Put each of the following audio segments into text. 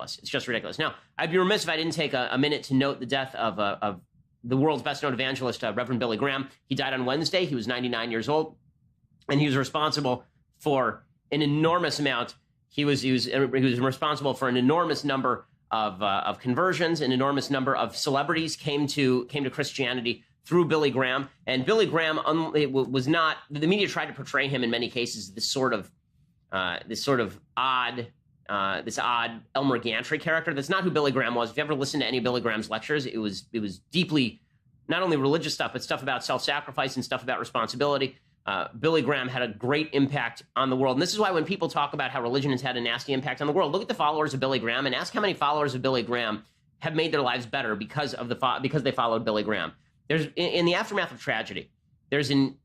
It's just ridiculous. Now, I'd be remiss if I didn't take a minute to note the death of the world's best-known evangelist, Reverend Billy Graham. He died on Wednesday. He was 99 years old, and he was responsible for an enormous amount. He was responsible for an enormous number of conversions. An enormous number of celebrities came to Christianity through Billy Graham. And Billy Graham was not. The media tried to portray him in many cases this sort of odd Elmer Gantry character. That's not who Billy Graham was. If you ever listened to any of Billy Graham's lectures, it was deeply not only religious stuff, but stuff about self-sacrifice and stuff about responsibility. Billy Graham had a great impact on the world. And this is why when people talk about how religion has had a nasty impact on the world, look at the followers of Billy Graham and ask how many followers of Billy Graham have made their lives better because they followed Billy Graham. There's in the aftermath of tragedy, there's an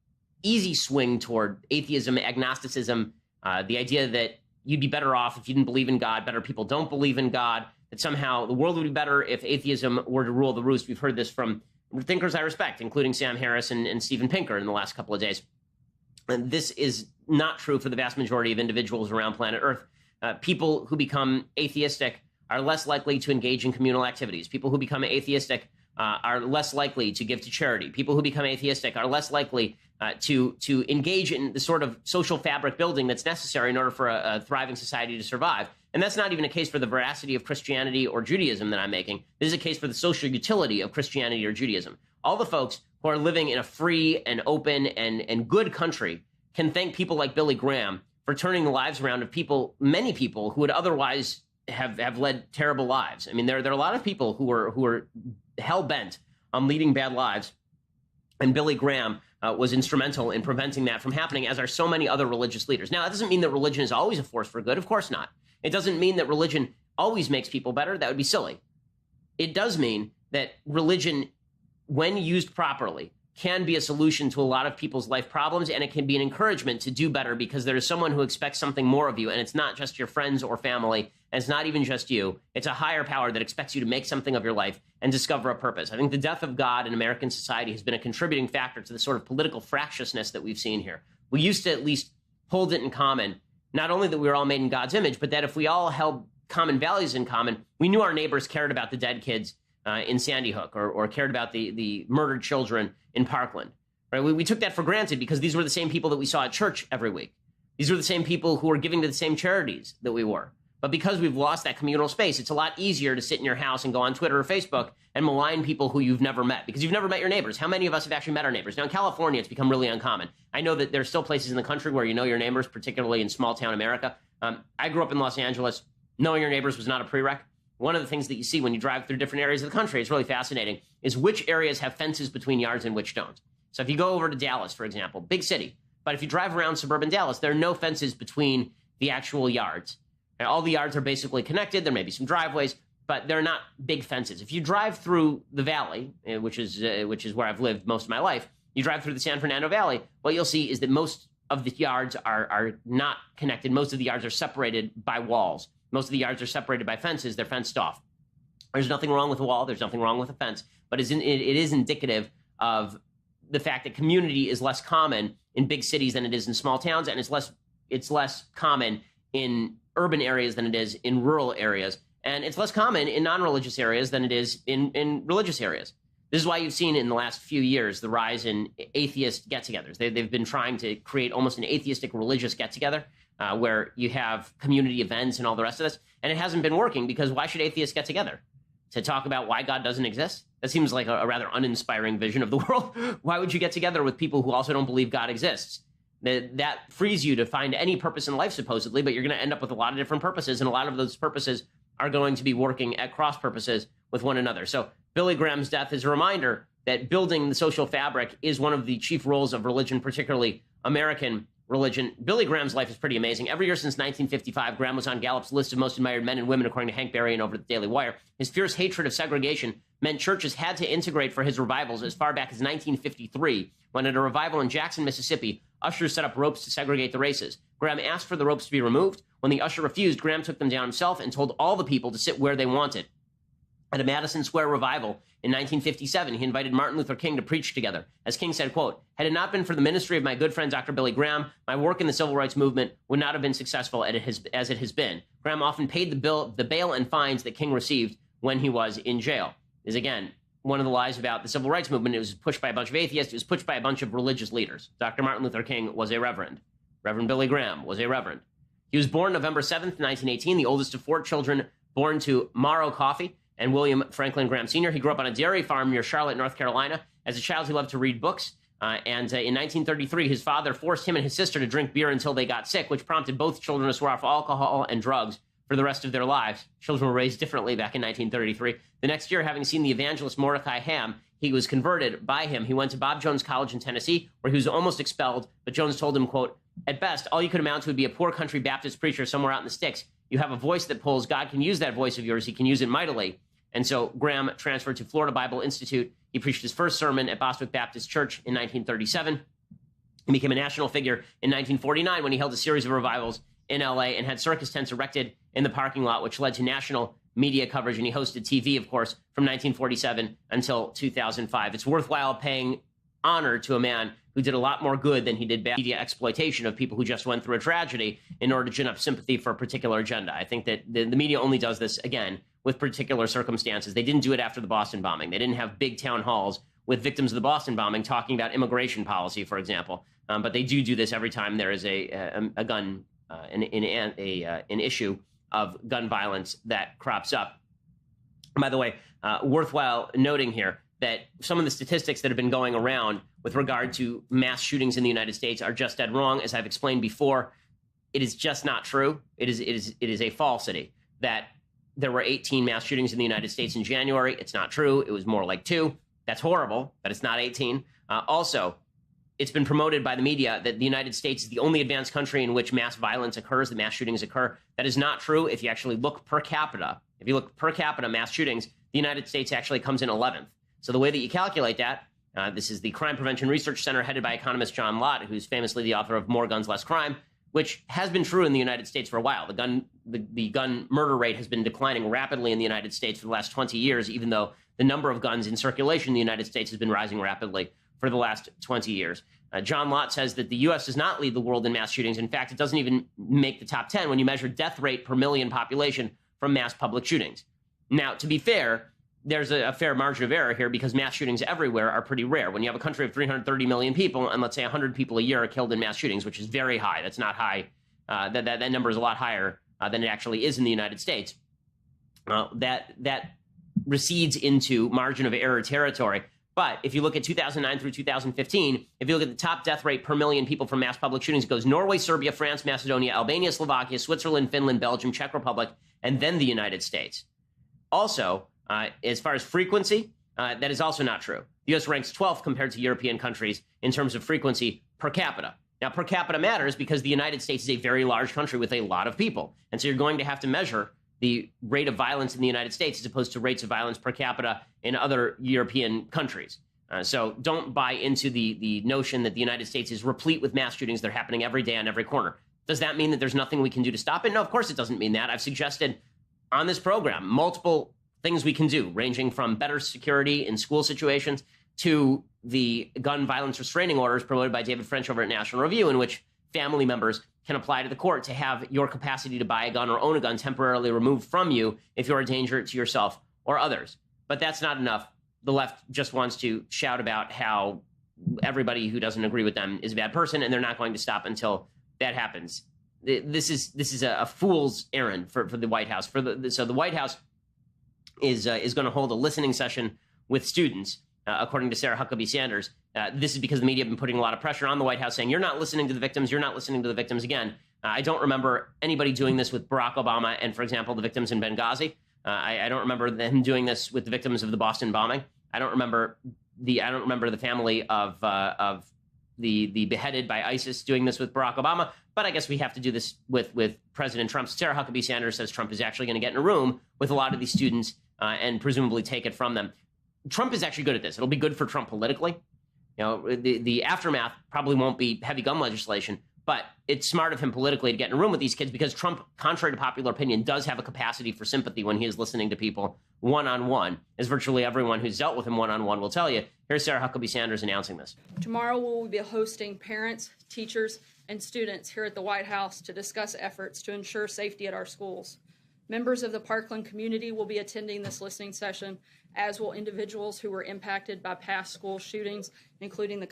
easy swing toward atheism, agnosticism, the idea that you'd be better off if you didn't believe in God. Better people don't believe in God. That somehow the world would be better if atheism were to rule the roost. We've heard this from thinkers I respect, including Sam Harris and Steven Pinker in the last couple of days. And this is not true for the vast majority of individuals around planet Earth. People who become atheistic are less likely to engage in communal activities. People who become atheistic are less likely to give to charity. People who become atheistic are less likely to engage in the sort of social fabric building that's necessary in order for a thriving society to survive. And that's not even a case for the veracity of Christianity or Judaism that I'm making. This is a case for the social utility of Christianity or Judaism. All the folks who are living in a free and open and good country can thank people like Billy Graham for turning the lives around of many people who would otherwise have led terrible lives. I mean, there are a lot of people who are hell-bent on leading bad lives, and Billy Graham was instrumental in preventing that from happening, as are so many other religious leaders. Now, that doesn't mean that religion is always a force for good. Of course not. It doesn't mean that religion always makes people better. That would be silly. It does mean that religion, when used properly, can be a solution to a lot of people's life problems, and it can be an encouragement to do better because there is someone who expects something more of you, and it's not just your friends or family, and it's not even just you. It's a higher power that expects you to make something of your life and discover a purpose. I think the death of God in American society has been a contributing factor to the sort of political fractiousness that we've seen here. We used to at least hold it in common, not only that we were all made in God's image, but that if we all held common values in common, we knew our neighbors cared about the dead kids in Sandy Hook or cared about the murdered children in Parkland. Right? We took that for granted because these were the same people that we saw at church every week. These were the same people who were giving to the same charities that we were. But because we've lost that communal space, it's a lot easier to sit in your house and go on Twitter or Facebook and malign people who you've never met because you've never met your neighbors. How many of us have actually met our neighbors? Now, in California, it's become really uncommon. I know that there are still places in the country where you know your neighbors, particularly in small-town America. I grew up in Los Angeles. Knowing your neighbors was not a prereq. One of the things that you see when you drive through different areas of the country, it's really fascinating, is which areas have fences between yards and which don't. So if you go over to Dallas, for example, big city, but if you drive around suburban Dallas, there are no fences between the actual yards. And all the yards are basically connected. There may be some driveways, but they're not big fences. If you drive through the valley, which is where I've lived most of my life, you drive through the San Fernando Valley, what you'll see is that most of the yards are not connected. Most of the yards are separated by walls. Most of the yards are separated by fences. They're fenced off. There's nothing wrong with a wall. There's nothing wrong with a fence. But it is indicative of the fact that community is less common in big cities than it is in small towns, and it's less common in urban areas than it is in rural areas, and it's less common in non-religious areas than it is in religious areas. This is why you've seen in the last few years the rise in atheist get-togethers. They've been trying to create almost an atheistic religious get-together where you have community events and all the rest of this, and it hasn't been working because why should atheists get together? To talk about why God doesn't exist? That seems like a rather uninspiring vision of the world. Why would you get together with people who also don't believe God exists? That frees you to find any purpose in life, supposedly, but you're going to end up with a lot of different purposes, and a lot of those purposes are going to be working at cross purposes with one another. So Billy Graham's death is a reminder that building the social fabric is one of the chief roles of religion, particularly American religion. Billy Graham's life is pretty amazing. Every year since 1955, Graham was on Gallup's list of most admired men and women, according to Hank Berrien over at the Daily Wire. His fierce hatred of segregation meant churches had to integrate for his revivals as far back as 1953, when at a revival in Jackson, Mississippi, ushers set up ropes to segregate the races. Graham asked for the ropes to be removed. When the usher refused, Graham took them down himself and told all the people to sit where they wanted. At a Madison Square revival in 1957, he invited Martin Luther King to preach together. As King said, quote, "Had it not been for the ministry of my good friend Dr. Billy Graham, my work in the civil rights movement would not have been successful as it has been. Graham often paid the bail and fines that King received when he was in jail." Is again one of the lies about the civil rights movement. It was pushed by a bunch of atheists. It was pushed by a bunch of religious leaders. Dr. Martin Luther King was a reverend. Reverend Billy Graham was a reverend. He was born November 7th, 1918, the oldest of 4 children born to Morrow Coffey and William Franklin Graham Sr. He grew up on a dairy farm near Charlotte, North Carolina. As a child, he loved to read books. In 1933, his father forced him and his sister to drink beer until they got sick, which prompted both children to swear off alcohol and drugs for the rest of their lives. Children were raised differently back in 1933. The next year, having seen the evangelist Mordecai Ham, he was converted by him. He went to Bob Jones College in Tennessee, where he was almost expelled, but Jones told him, quote, "At best, all you could amount to would be a poor country Baptist preacher somewhere out in the sticks. You have a voice that pulls. God can use that voice of yours. He can use it mightily." And so Graham transferred to Florida Bible Institute. He preached his first sermon at Bostwick Baptist Church in 1937. He became a national figure in 1949 when he held a series of revivals in LA and had circus tents erected in the parking lot, which led to national media coverage. And he hosted TV, of course, from 1947 until 2005. It's worthwhile paying honor to a man who did a lot more good than he did bad media exploitation of people who just went through a tragedy in order to gin up sympathy for a particular agenda. I think that the media only does this, again, with particular circumstances. They didn't do it after the Boston bombing. They didn't have big town halls with victims of the Boston bombing talking about immigration policy, for example. But they do this every time there is an issue of gun violence that crops up. By the way, worthwhile noting here that some of the statistics that have been going around with regard to mass shootings in the United States are just dead wrong. As I've explained before, it is just not true. It is a falsity that there were 18 mass shootings in the United States in January. It's not true. It was more like 2. That's horrible, but it's not 18. Also, it's been promoted by the media that the United States is the only advanced country in which mass violence occurs, that mass shootings occur. That is not true. If you actually look per capita, mass shootings, the United States actually comes in 11th. So the way that you calculate that, this is the Crime Prevention Research Center headed by economist John Lott, who's famously the author of More Guns, Less Crime, which has been true in the United States for a while. The gun murder rate has been declining rapidly in the United States for the last 20 years, even though the number of guns in circulation in the United States has been rising rapidly for the last 20 years. John Lott says that the U.S. does not lead the world in mass shootings. In fact, it doesn't even make the top 10 when you measure death rate per million population from mass public shootings. Now, to be fair, there's a fair margin of error here because mass shootings everywhere are pretty rare. When you have a country of 330 million people and let's say 100 people a year are killed in mass shootings, which is very high. That's not high. That number is a lot higher than it actually is in the United States. That recedes into margin of error territory. But if you look at 2009 through 2015, if you look at the top death rate per million people from mass public shootings, it goes Norway, Serbia, France, Macedonia, Albania, Slovakia, Switzerland, Finland, Belgium, Czech Republic, and then the United States. Also, as far as frequency, that is also not true. The U.S. ranks 12th compared to European countries in terms of frequency per capita. Now, per capita matters because the United States is a very large country with a lot of people. And so you're going to have to measure the rate of violence in the United States as opposed to rates of violence per capita in other European countries. So don't buy into the notion that the United States is replete with mass shootings. They're happening every day on every corner. Does that mean that there's nothing we can do to stop it? No, of course it doesn't mean that. I've suggested on this program multiple things we can do, ranging from better security in school situations to the gun violence restraining orders promoted by David French over at National Review, in which family members can apply to the court to have your capacity to buy a gun or own a gun temporarily removed from you if you're a danger to yourself or others. But that's not enough. The left just wants to shout about how everybody who doesn't agree with them is a bad person, and they're not going to stop until that happens. This is a fool's errand for the White House. So the White House is going to hold a listening session with students, according to Sarah Huckabee Sanders. This is because the media have been putting a lot of pressure on the White House, saying, you're not listening to the victims, you're not listening to the victims. Again, I don't remember anybody doing this with Barack Obama and, for example, the victims in Benghazi. I don't remember them doing this with the victims of the Boston bombing. I don't remember the family of the beheaded by ISIS doing this with Barack Obama. But I guess we have to do this with President Trump. Sarah Huckabee Sanders says Trump is actually going to get in a room with a lot of these students and presumably take it from them. Trump is actually good at this. It'll be good for Trump politically. You know, the aftermath probably won't be heavy gun legislation, But it's smart of him politically to get in a room with these kids because Trump, contrary to popular opinion, does have a capacity for sympathy when he is listening to people one-on-one, as virtually everyone who's dealt with him one-on-one will tell you. Here's Sarah Huckabee Sanders announcing this. Tomorrow we will be hosting parents, teachers, and students here at the White House to discuss efforts to ensure safety at our schools. Members of the Parkland community will be attending this listening session, as will individuals who were impacted by past school shootings, including the